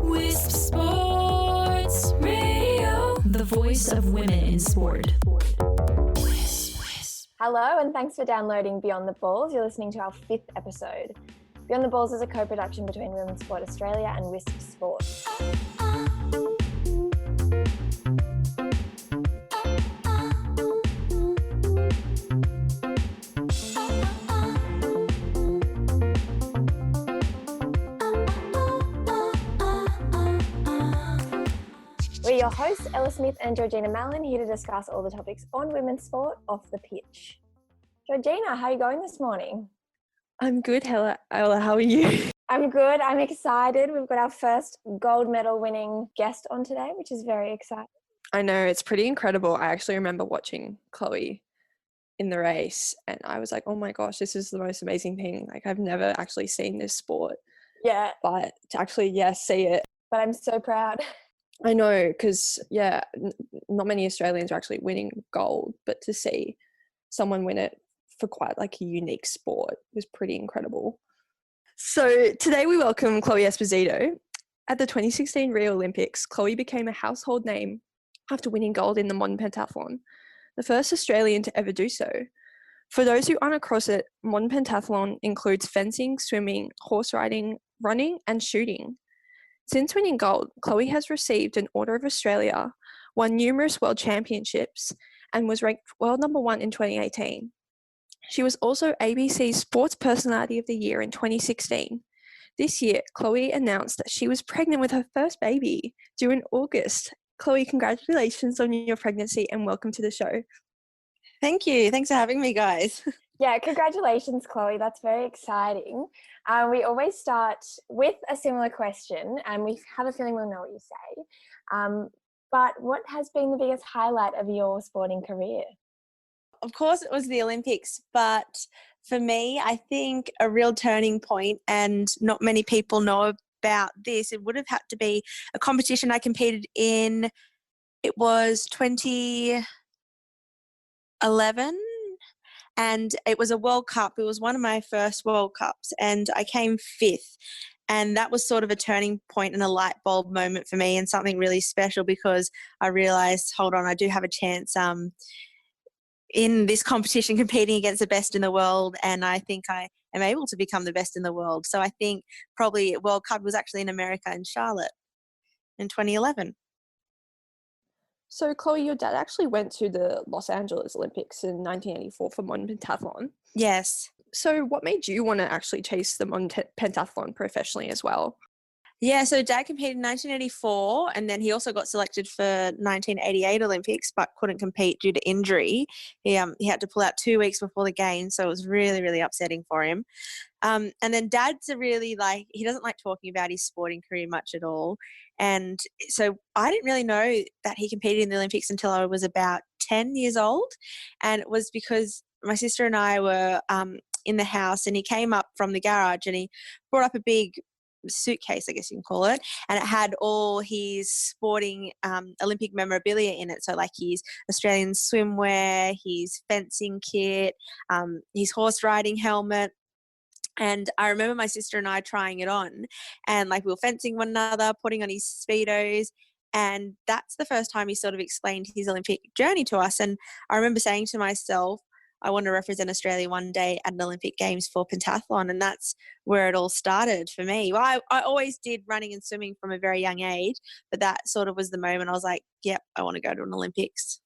WiSP Sports Radio, the voice of women in sport. Hello, and thanks for downloading Beyond the Balls. You're listening to our 5th episode. Beyond the Balls is a co-production between Women's Sport Australia and WiSP Sports. We're your hosts, Ella Smith and Georgina Mallon, here to discuss all the topics on women's sport off the pitch. Georgina, how are you going this morning? I'm good, Ella. How are you? I'm good. I'm excited. We've got our first gold medal winning guest on today, which is very exciting. I know, it's pretty incredible. I actually remember watching Chloe in the race and I was like, oh my gosh, this is the most amazing thing. Like, I've never actually seen this sport. Yeah. But to actually, see it. But I'm so proud. I know, because, not many Australians are actually winning gold, but to see someone win it for quite like a unique sport was pretty incredible. So today we welcome Chloe Esposito. At the 2016 Rio Olympics, Chloe became a household name after winning gold in the Modern Pentathlon, the first Australian to ever do so. For those who aren't across it, Modern Pentathlon includes fencing, swimming, horse riding, running and shooting. Since winning gold, Chloe has received an Order of Australia, won numerous world championships and was ranked world number 1 in 2018. She was also ABC's Sports Personality of the Year in 2016. This year, Chloe announced that she was pregnant with her first baby due in August. Chloe, congratulations on your pregnancy and welcome to the show. Thank you. Thanks for having me, guys. Yeah, congratulations, Chloe. That's very exciting. We always start with a similar question, and we have a feeling we'll know what you say. But what has been the biggest highlight of your sporting career? Of course, it was the Olympics, but for me, I think a real turning point, and not many people know about this, it would have had to be a competition I competed in. It was 2011, and it was a World Cup. It was one of my first World Cups, and I came 5th. And that was sort of a turning point and a light bulb moment for me, and something really special, because I realised, hold on, I do have a chance in this competition competing against the best in the world, and I think I am able to become the best in the world. So I think probably World Cup was actually in America, in Charlotte, in 2011. So Chloe, your dad actually went to the Los Angeles Olympics in 1984 for Modern Pentathlon. Yes. So what made you want to actually chase the Modern Pentathlon professionally as well? Yeah, so Dad competed in 1984, and then he also got selected for 1988 Olympics, but couldn't compete due to injury. He had to pull out 2 weeks before the games, so it was really, really upsetting for him. And then Dad's he doesn't like talking about his sporting career much at all. And so I didn't really know that he competed in the Olympics until I was about 10 years old. And it was because my sister and I were in the house, and he came up from the garage and he brought up a big suitcase, I guess you can call it, and it had all his sporting Olympic memorabilia in it. So like his Australian swimwear, his fencing kit, his horse riding helmet. And I remember my sister and I trying it on, and like we were fencing one another, putting on his Speedos. And that's the first time he sort of explained his Olympic journey to us. And I remember saying to myself, I want to represent Australia one day at an Olympic Games for pentathlon. And that's where it all started for me. Well, I always did running and swimming from a very young age, but that sort of was the moment I was like, yep, I want to go to an Olympics.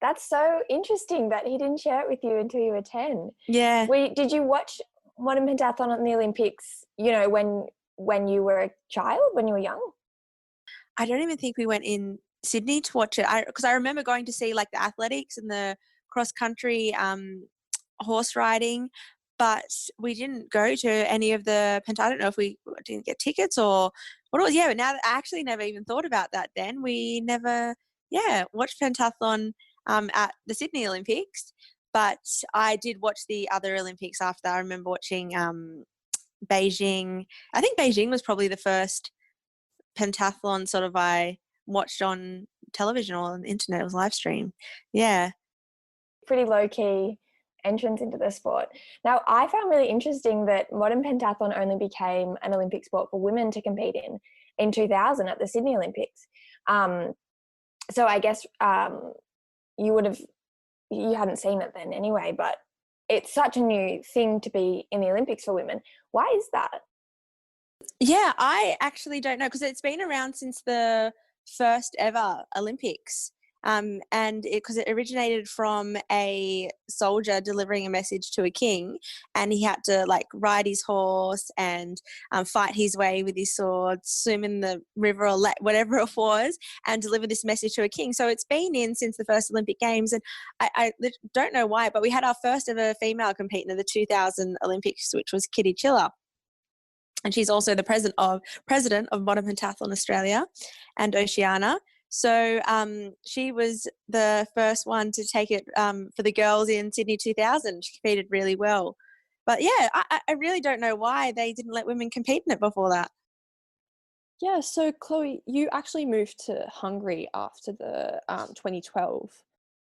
That's so interesting that he didn't share it with you until you were 10. Yeah. Did you watch Modern Pentathlon in the Olympics, when you were a child, when you were young? I don't even think we went in Sydney to watch it, because I remember going to see like the athletics and the cross country horse riding, but we didn't go to any of the I don't know if we didn't get tickets or what it was. Yeah, but now I actually never even thought about that then. We never watched pentathlon at the Sydney Olympics, but I did watch the other Olympics after. I remember watching Beijing. I think Beijing was probably the first pentathlon sort of I watched on television or on the internet. It was live stream. Yeah. Pretty low key entrance into the sport. Now, I found really interesting that modern pentathlon only became an Olympic sport for women to compete in 2000 at the Sydney Olympics. So I guess you hadn't seen it then anyway, but it's such a new thing to be in the Olympics for women. Why is that? Yeah, I actually don't know, because it's been around since the first ever Olympics. And because it originated from a soldier delivering a message to a king, and he had to like ride his horse and fight his way with his sword, swim in the river or whatever it was, and deliver this message to a king. So it's been in since the first Olympic Games, and I don't know why, but we had our first ever female competing in the 2000 Olympics, which was Kitty Chiller. And she's also the president of Modern Pentathlon Australia and Oceania. So she was the first one to take it for the girls in Sydney 2000. She competed really well. But yeah, I really don't know why they didn't let women compete in it before that. Yeah, so Chloe, you actually moved to Hungary after the 2012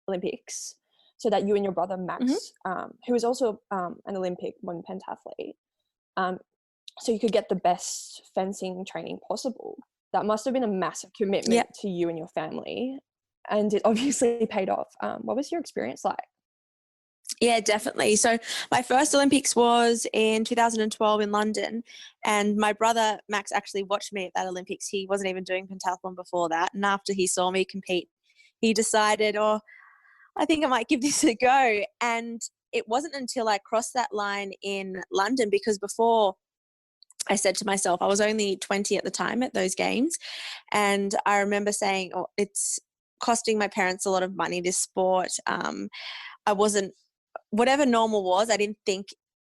Olympics, so that you and your brother Max, who is also an Olympic modern pentathlete, so you could get the best fencing training possible. That must have been a massive commitment to you and your family, and it obviously paid off. What was your experience like? Yeah, definitely. So my first Olympics was in 2012 in London, and my brother Max actually watched me at that Olympics. He wasn't even doing pentathlon before that, and after he saw me compete, he decided, I think I might give this a go. And it wasn't until I crossed that line in London, because before I said to myself, I was only 20 at the time at those games, and I remember saying, it's costing my parents a lot of money, this sport. I wasn't, whatever normal was, I didn't think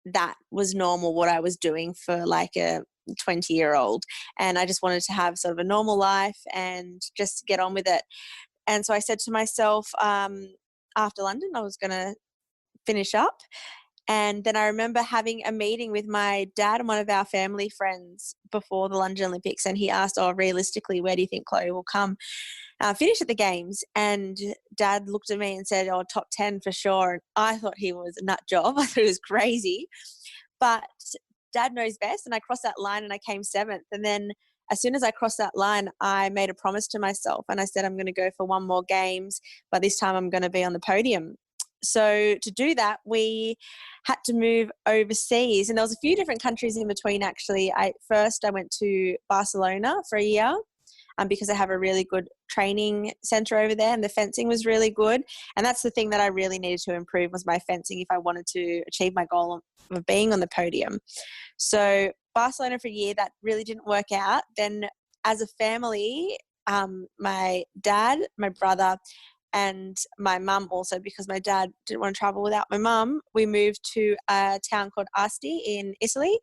that was normal what I was doing for like a 20-year-old, and I just wanted to have sort of a normal life and just get on with it. And so I said to myself, after London, I was going to finish up. And then I remember having a meeting with my dad and one of our family friends before the London Olympics, and he asked, realistically, where do you think Chloe will come finish at the games? And Dad looked at me and said, top 10 for sure. And I thought he was a nut job. I thought it was crazy. But Dad knows best, and I crossed that line and I came 7th. And then as soon as I crossed that line, I made a promise to myself, and I said, I'm going to go for one more games, but this time I'm going to be on the podium. So to do that, we had to move overseas, and there was a few different countries in between actually. I went to Barcelona for a year because I have a really good training center over there, and the fencing was really good. And that's the thing that I really needed to improve, was my fencing, if I wanted to achieve my goal of being on the podium. So Barcelona for a year, that really didn't work out. Then as a family, my dad, my brother, and my mum also, because my dad didn't want to travel without my mum, we moved to a town called Asti in Italy.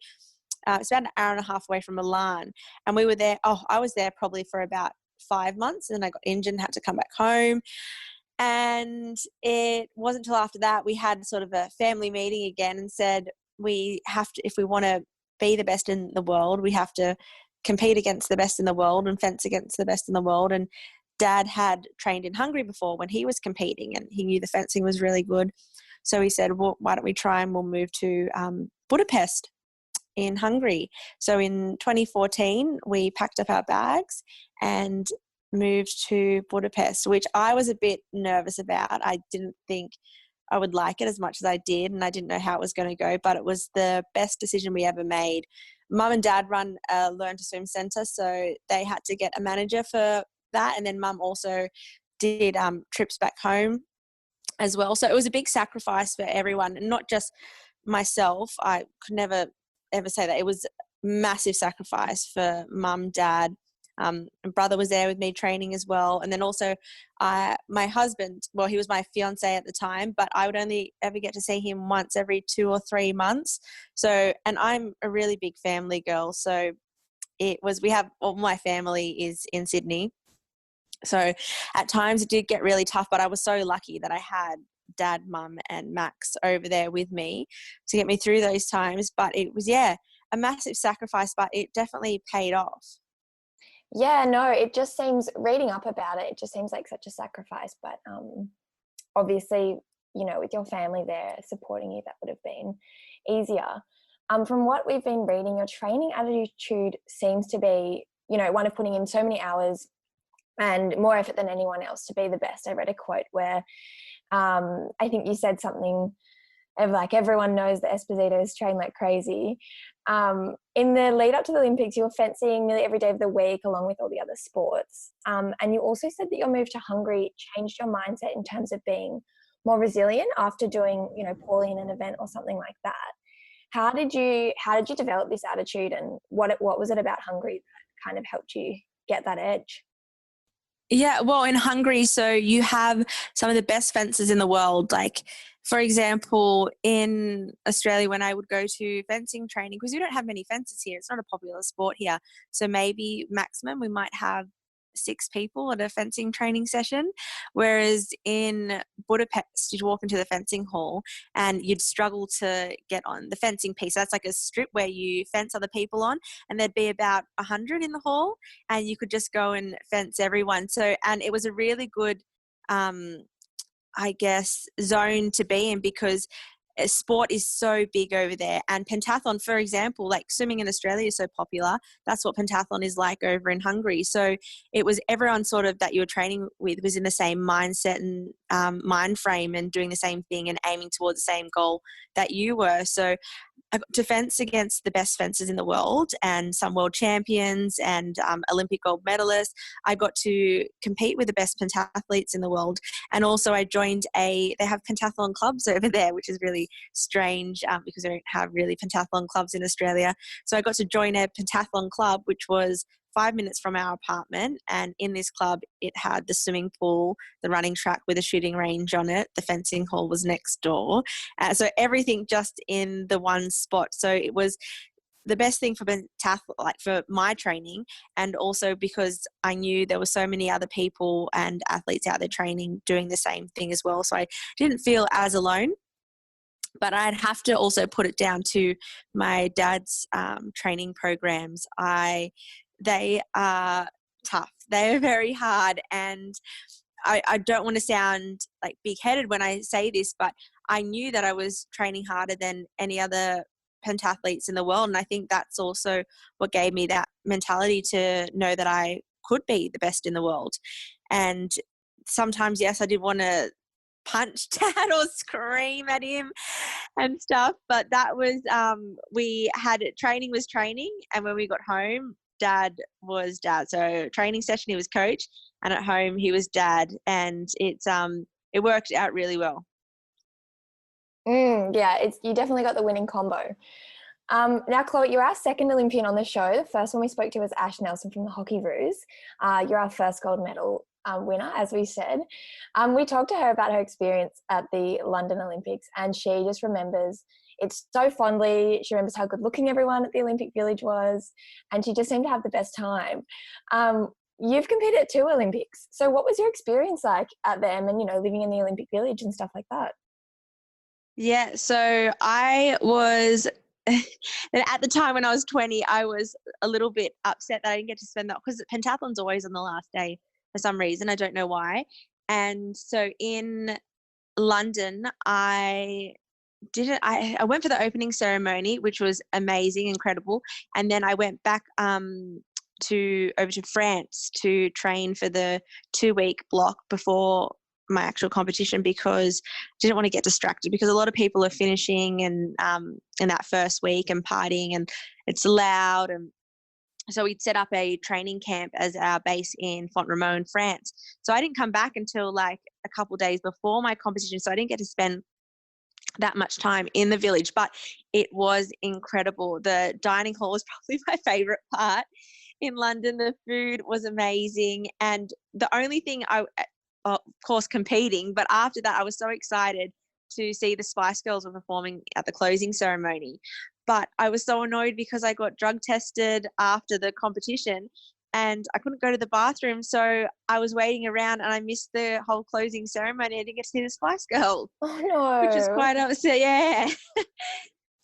It's about an hour and a half away from Milan. And we were there, I was there probably for about 5 months, and then I got injured and had to come back home. And it wasn't until after that we had sort of a family meeting again and said, we have to, if we want to be the best in the world, we have to compete against the best in the world and fence against the best in the world. And Dad had trained in Hungary before when he was competing, and he knew the fencing was really good. So he said, well, why don't we try and we'll move to Budapest in Hungary. So in 2014, we packed up our bags and moved to Budapest, which I was a bit nervous about. I didn't think I would like it as much as I did, and I didn't know how it was going to go, but it was the best decision we ever made. Mum and Dad run a Learn to Swim centre, so they had to get a manager for that, and then Mum also did trips back home as well. So it was a big sacrifice for everyone, and not just myself. I could never ever say that. It was a massive sacrifice for Mum, Dad. And brother was there with me training as well. And then also my husband, well, he was my fiance at the time, but I would only ever get to see him once every 2 or 3 months. So, and I'm a really big family girl. So all my family is in Sydney. So at times it did get really tough, but I was so lucky that I had Dad, Mum and Max over there with me to get me through those times. But it was, a massive sacrifice, but it definitely paid off. Yeah, no, it just seems, reading up about it, it just seems like such a sacrifice. But obviously you know, with your family there supporting you, that would have been easier. From what we've been reading, your training attitude seems to be, you know, one of putting in so many hours and more effort than anyone else to be the best. I read a quote where I think you said something of like, everyone knows that Espositos train like crazy. In the lead up to the Olympics, you were fencing nearly every day of the week along with all the other sports. And you also said that your move to Hungary changed your mindset in terms of being more resilient after doing, you know, poorly in an event or something like that. How did you develop this attitude, and what was it about Hungary that kind of helped you get that edge? Yeah, well, in Hungary, so you have some of the best fences in the world. Like, for example, in Australia, when I would go to fencing training, because we don't have many fences here, it's not a popular sport here. So maybe maximum we might have 6 people at a fencing training session. Whereas in Budapest, you'd walk into the fencing hall and you'd struggle to get on the fencing piece. That's like a strip where you fence other people on, and there'd be about 100 in the hall, and you could just go and fence everyone. So, and it was a really good, I guess, zone to be in, because sport is so big over there. And pentathlon, for example, like swimming in Australia is so popular. That's what pentathlon is like over in Hungary. So it was everyone sort of that you were training with was in the same mindset and mind frame and doing the same thing and aiming towards the same goal that you were. So I got to fence against the best fencers in the world and some world champions and Olympic gold medalists. I got to compete with the best pentathletes in the world. And also I joined they have pentathlon clubs over there, which is really strange because they don't have really pentathlon clubs in Australia. So I got to join a pentathlon club, which was 5 minutes from our apartment, and in this club it had the swimming pool, the running track with a shooting range on it, the fencing hall was next door, so everything just in the one spot. So it was the best thing for like for my training, and also because I knew there were so many other people and athletes out there training doing the same thing as well, so I didn't feel as alone. But I'd have to also put it down to my dad's training programs. They are tough. They are very hard. And I don't want to sound like big-headed when I say this, but I knew that I was training harder than any other pentathletes in the world. And I think that's also what gave me that mentality to know that I could be the best in the world. And sometimes, yes, I did want to punch Dad or scream at him and stuff, but that was we had training was training, and when we got home, Dad was Dad. So training session he was coach, and at home he was Dad, and it worked out really well. Yeah, you definitely got the winning combo. Now, Chloe, you're our second Olympian on the show. The first one we spoke to was Ash Nelson from the Hockey Roos. You're our first gold medal winner, as we said. We talked to her about her experience at the London Olympics, and she just remembers it so fondly. She remembers how good looking everyone at the Olympic Village was, and she just seemed to have the best time. You've competed at 2 Olympics. So what was your experience like at them and, you know, living in the Olympic Village and stuff like that? Yeah, so I was, at the time when I was 20, I was a little bit upset that I didn't get to spend that, because pentathlon's always on the last day for some reason. I don't know why. And so in London, I went for the opening ceremony, which was amazing, incredible. And then I went back over to France to train for the 2-week block before my actual competition, because I didn't want to get distracted, because a lot of people are finishing and in that first week and partying, and it's loud. And so we'd set up a training camp as our base in Font-Romeu, France. So I didn't come back until like a couple of days before my competition, so I didn't get to spend that much time in the village, but it was incredible. The dining hall was probably my favorite part in London. The food was amazing, and the only thing of course competing, but after that I was so excited to see the Spice Girls were performing at the closing ceremony. But I was so annoyed because I got drug tested after the competition and I couldn't go to the bathroom, so I was waiting around and I missed the whole closing ceremony. I didn't get to see the Spice Girls. Oh no. Which is quite upset, yeah.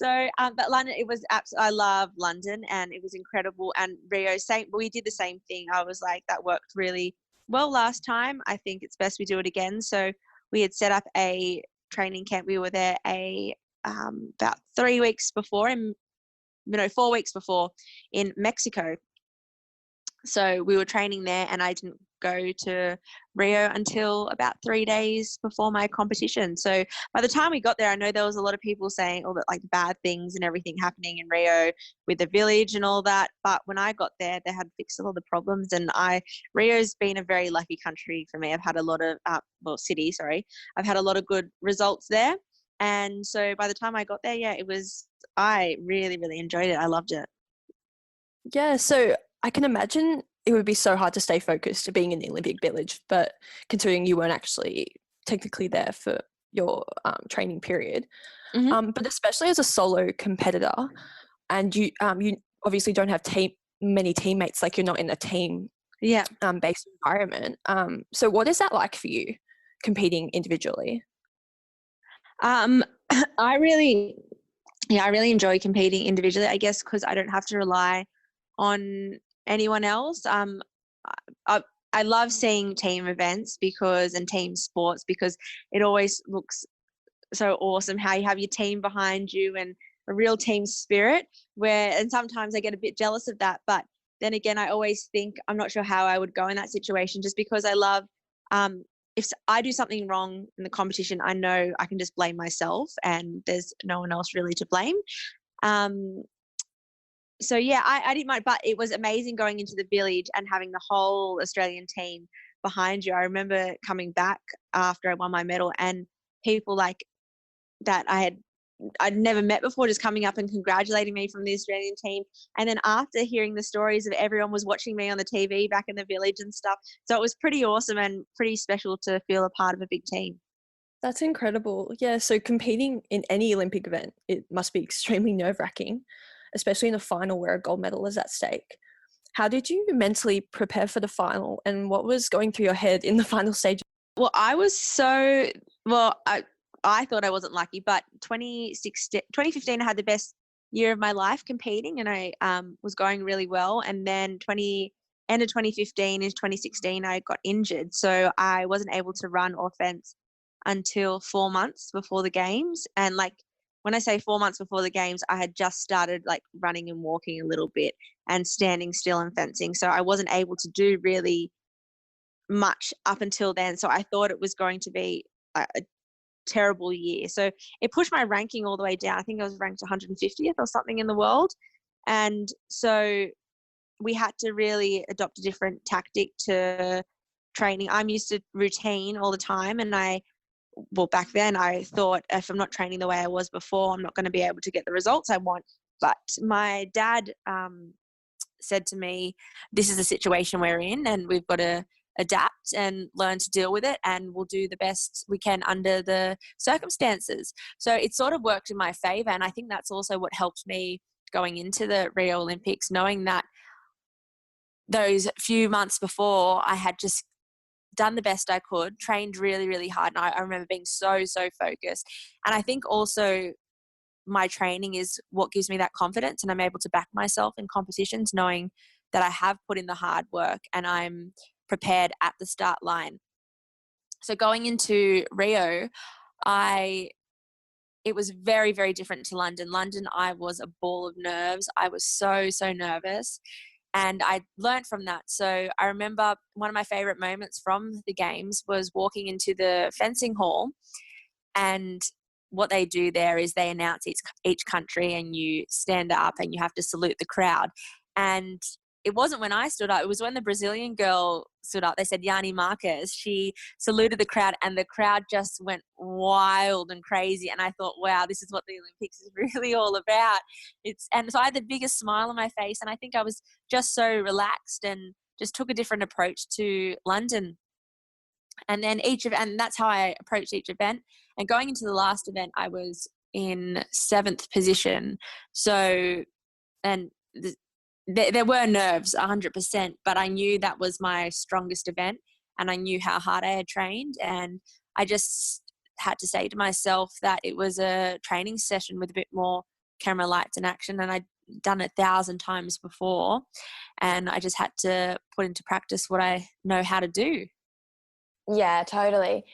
So, but London, it was I love London, and it was incredible. And Rio, we did the same thing. I was like, that worked really well last time. I think it's best we do it again. So we had set up a training camp. We were there about 3 weeks before, 4 weeks before in Mexico. So we were training there, and I didn't go to Rio until about 3 days before my competition. So by the time we got there, I know there was a lot of people saying all the like bad things and everything happening in Rio with the village and all that. But when I got there, they had fixed all the problems, and Rio's been a very lucky country for me. I've had a lot of city, sorry. I've had a lot of good results there. And so by the time I got there, I really, really enjoyed it. I loved it. Yeah, so I can imagine it would be so hard to stay focused being in the Olympic Village, but considering you weren't actually technically there for your training period, but especially as a solo competitor, and you obviously don't have many teammates, like you're not in a team based environment. So what is that like for you, competing individually? I really enjoy competing individually, I guess, because I don't have to rely on anyone else. I love seeing team events and team sports, because it always looks so awesome how you have your team behind you and a real team spirit, and sometimes I get a bit jealous of that. But then again, I always think I'm not sure how I would go in that situation, just because I love, if I do something wrong in the competition, I know I can just blame myself and there's no one else really to blame. So yeah, I didn't mind, but it was amazing going into the village and having the whole Australian team behind you. I remember coming back after I won my medal, and people like that I'd never met before just coming up and congratulating me from the Australian team. And then after hearing the stories of everyone was watching me on the TV back in the village and stuff. So it was pretty awesome and pretty special to feel a part of a big team. That's incredible. Yeah, so competing in any Olympic event, it must be extremely nerve-wracking, especially in a final where a gold medal is at stake. How did you mentally prepare for the final, and what was going through your head in the final stage? Well, I thought I wasn't lucky, but 2015, I had the best year of my life competing, and I was going really well. And then end of 2015 into 2016, I got injured. So I wasn't able to run or fence until 4 months before the games. And like, when I say 4 months before the games, I had just started like running and walking a little bit and standing still and fencing. So I wasn't able to do really much up until then. So I thought it was going to be a terrible year. So it pushed my ranking all the way down. I think I was ranked 150th or something in the world. And so we had to really adopt a different tactic to training. I'm used to routine all the time, and back then I thought if I'm not training the way I was before, I'm not going to be able to get the results I want. But my dad said to me, this is the situation we're in, and we've got to adapt and learn to deal with it, and we'll do the best we can under the circumstances. So it sort of worked in my favor, and I think that's also what helped me going into the Rio Olympics, knowing that those few months before I had just done the best I could, trained really, really hard. And I remember being so focused. And I think also my training is what gives me that confidence, and I'm able to back myself in competitions knowing that I have put in the hard work and I'm prepared at the start line. So going into Rio, it was very, very different to London. London, I was a ball of nerves. I was so nervous. And I learned from that. So I remember one of my favorite moments from the games was walking into the fencing hall, and what they do there is they announce each country, and you stand up and you have to salute the crowd. And it wasn't when I stood up, it was when the Brazilian girl stood up. They said Yanni Marques. She saluted the crowd, and the crowd just went wild and crazy. And I thought, wow, this is what the Olympics is really all about. And so I had the biggest smile on my face, and I think I was just so relaxed and just took a different approach to London. And then and that's how I approached each event. And going into the last event, I was in 7th position. So, and there were nerves 100%, but I knew that was my strongest event, and I knew how hard I had trained. And I just had to say to myself that it was a training session with a bit more camera, lights and action. And I'd done it 1,000 times before, and I just had to put into practice what I know how to do. Yeah, totally.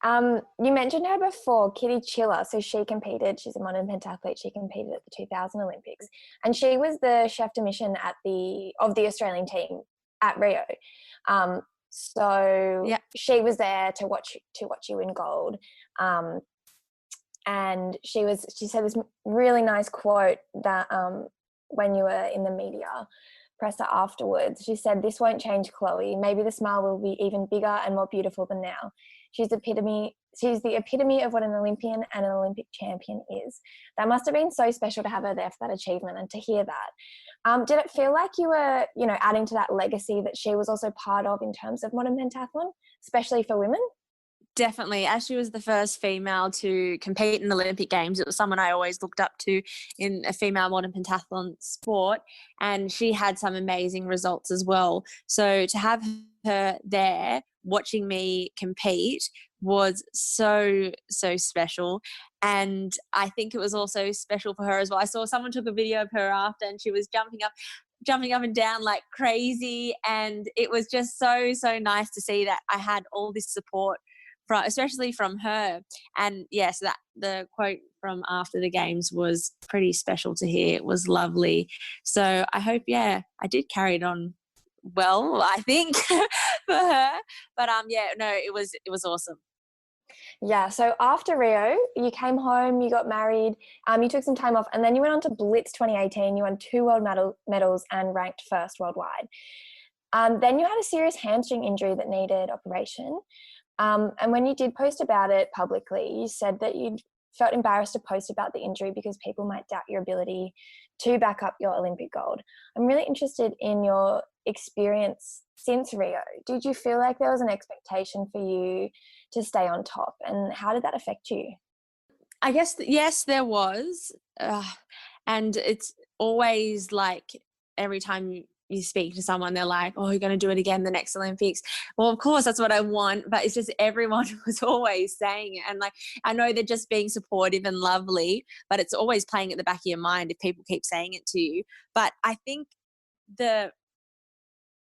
You mentioned her before, Kitty Chiller. So she competed. She's a modern pentathlete. She competed at the 2000 Olympics, and she was the chef de mission of the Australian team at Rio. So she was there to watch you win gold. And she said this really nice quote that when you were in the media presser afterwards, she said, "This won't change Chloe. Maybe the smile will be even bigger and more beautiful than now. She's the epitome of what an Olympian and an Olympic champion is." That must have been so special to have her there for that achievement and to hear that. Did it feel like you were, adding to that legacy that she was also part of in terms of modern pentathlon, especially for women? Definitely. As she was the first female to compete in the Olympic Games, it was someone I always looked up to in a female modern pentathlon sport, and she had some amazing results as well. So to have her there watching me compete was so, so special. And I think it was also special for her as well. I saw someone took a video of her after, and she was jumping up and down like crazy. And it was just so, so nice to see that I had all this support especially from her. And yes, that the quote from after the games was pretty special to hear. It was lovely. So I hope, I did carry it on well, I think, for her. But it was awesome. Yeah, so after Rio, you came home, you got married, you took some time off, and then you went on to Blitz 2018. You won 2 world medals and ranked first worldwide. Then you had a serious hamstring injury that needed operation. And when you did post about it publicly, you said that you felt embarrassed to post about the injury because people might doubt your ability to back up your Olympic gold. I'm really interested in your experience since Rio. Did you feel like there was an expectation for you to stay on top, and how did that affect you? I guess, yes, there was. And it's always like every time you speak to someone, they're like, "Oh, you're going to do it again the next Olympics." Well, of course, that's what I want, but it's just everyone was always saying it. And like, I know they're just being supportive and lovely, but it's always playing at the back of your mind if people keep saying it to you. But I think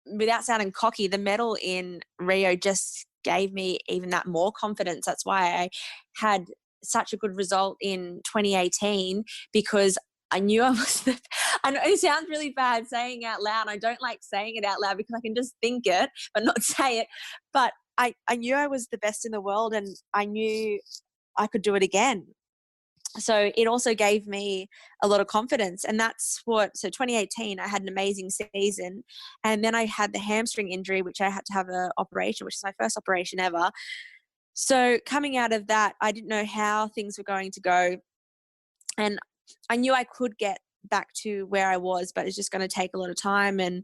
without sounding cocky, the medal in Rio just gave me even that more confidence. That's why I had such a good result in 2018, because I knew I was I know it sounds really bad saying it out loud. I don't like saying it out loud because I can just think it but not say it. But I knew I was the best in the world, and I knew I could do it again. So it also gave me a lot of confidence. And so 2018, I had an amazing season. And then I had the hamstring injury, which I had to have an operation, which is my first operation ever. So coming out of that, I didn't know how things were going to go. And I knew I could get back to where I was, but it's just going to take a lot of time and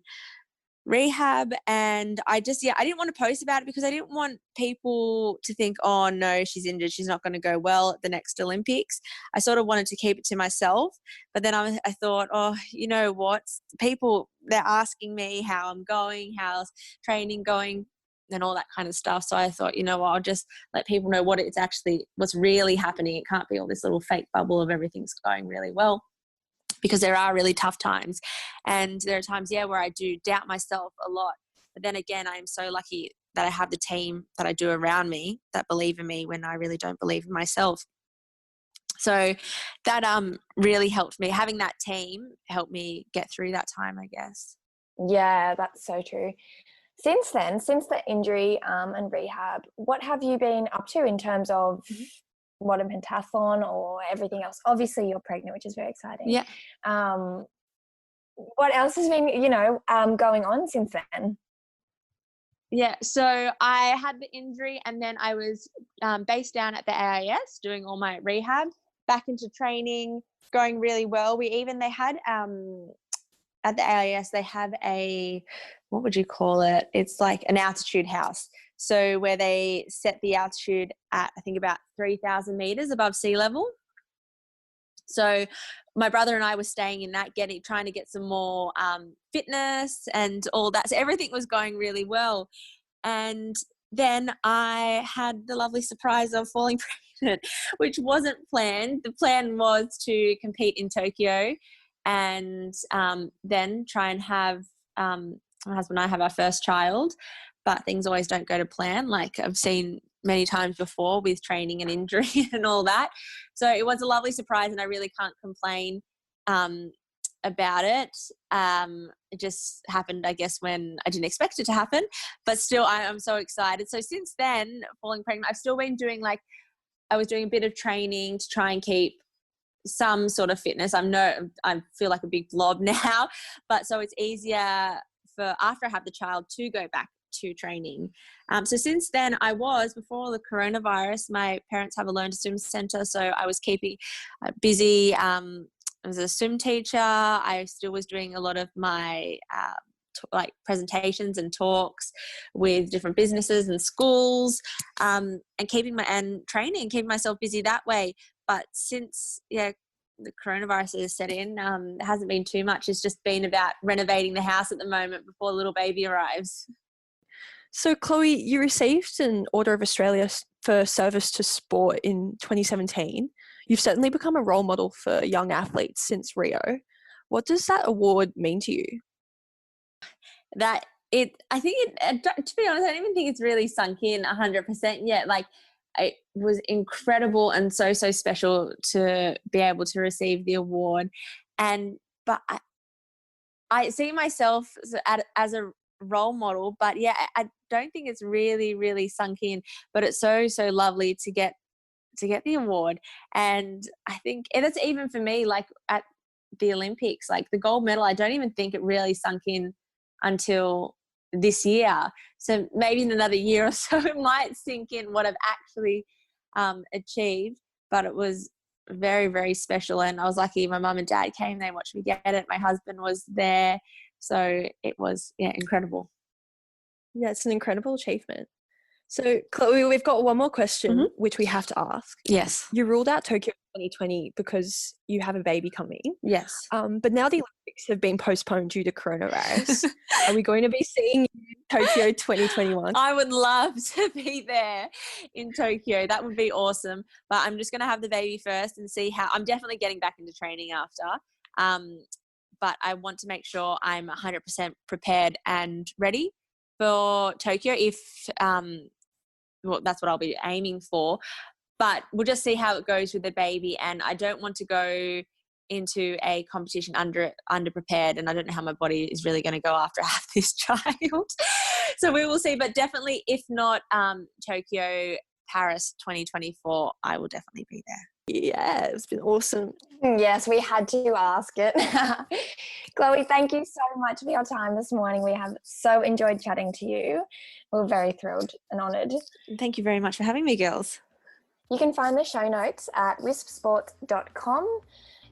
rehab. And I didn't want to post about it because I didn't want people to think, "Oh no, she's injured, she's not going to go well at the next Olympics." I sort of wanted to keep it to myself. But then I thought, "Oh, you know what? People, they're asking me how I'm going, how's training going, and all that kind of stuff." So I thought, you know what, I'll just let people know what's really happening. It can't be all this little fake bubble of everything's going really well, because there are really tough times. And there are times, where I do doubt myself a lot. But then again, I am so lucky that I have the team that I do around me that believe in me when I really don't believe in myself. So that really helped me. Having that team helped me get through that time, I guess. Yeah, that's so true. Since then, since the injury and rehab, what have you been up to in terms of modern pentathlon or everything else? Obviously, you're pregnant, which is very exciting. Yeah. What else has been, going on since then? Yeah, so I had the injury, and then I was based down at the AIS doing all my rehab, back into training, going really well. They had at the AIS, they have what would you call it? It's like an altitude house. So where they set the altitude at, I think, about 3,000 meters above sea level. So my brother and I were staying in that, trying to get some more fitness and all that. So everything was going really well. And then I had the lovely surprise of falling pregnant, which wasn't planned. The plan was to compete in Tokyo and then try and have my husband and I have our first child. But things always don't go to plan. Like, I've seen many times before with training and injury and all that. So it was a lovely surprise, and I really can't complain about it. It just happened, I guess, when I didn't expect it to happen, but still I'm so excited. So since then, falling pregnant, I've still been doing I was doing a bit of training to try and keep some sort of fitness. I feel like a big blob now, but so it's easier for after I have the child to go back to training. So since then, before the coronavirus, my parents have a learn to swim center, so I was keeping busy. As a swim teacher, I still was doing a lot of my presentations and talks with different businesses and schools, and keeping keeping myself busy that way. But since the coronavirus has set in, it hasn't been too much. It's just been about renovating the house at the moment before little baby arrives. So Chloe, you received an Order of Australia for service to sport in 2017. You've certainly become a role model for young athletes since Rio. What does that award mean to you? To be honest, I don't even think it's really sunk in 100% yet. It was incredible and so special to be able to receive the award. But I see myself as a role model, but I don't think it's really, really sunk in, but it's so lovely to get the award. And I think that's even for me, at the Olympics, the gold medal, I don't even think it really sunk in until this year. So maybe in another year or so it might sink in what I've actually achieved. But it was very, very special, and I was lucky my mum and dad came, they watched me get it, my husband was there, so it was incredible. Yeah, it's an incredible achievement. So Chloe, we've got one more question which we have to ask. Yes. You ruled out Tokyo 2020 because you have a baby coming. Yes. But now the Olympics have been postponed due to coronavirus. Are we going to be seeing you in Tokyo 2021? I would love to be there in Tokyo. That would be awesome. But I'm just going to have the baby first and see how. I'm definitely getting back into training after. But I want to make sure I'm 100% prepared and ready for Tokyo that's what I'll be aiming for. But we'll just see how it goes with the baby, and I don't want to go into a competition underprepared, and I don't know how my body is really going to go after I have this child. So we will see, but definitely if not Tokyo, Paris 2024, I will definitely be there. Yeah, it's been awesome. Yes, we had to ask it. Chloe, thank you so much for your time this morning. We have so enjoyed chatting to you. We're very thrilled and honoured. Thank you very much for having me, girls. You can find the show notes at wispsports.com.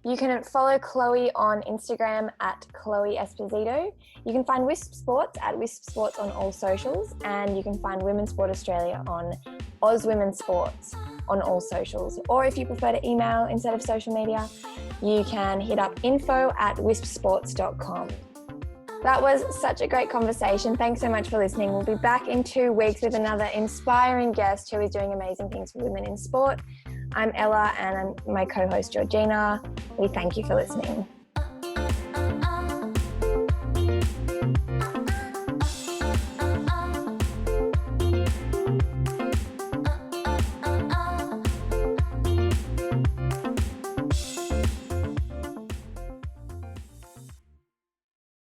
You can follow Chloe on Instagram at Chloe Esposito. You can find WiSP Sports at WiSP Sports on all socials, and you can find Women's Sport Australia on Oz Women's Sports on all socials. Or if you prefer to email instead of social media, you can hit up info@wispsports.com. That was such a great conversation. Thanks so much for listening. We'll be back in 2 weeks with another inspiring guest who is doing amazing things for women in sport. I'm Ella, and I'm my co-host Georgina. We thank you for listening.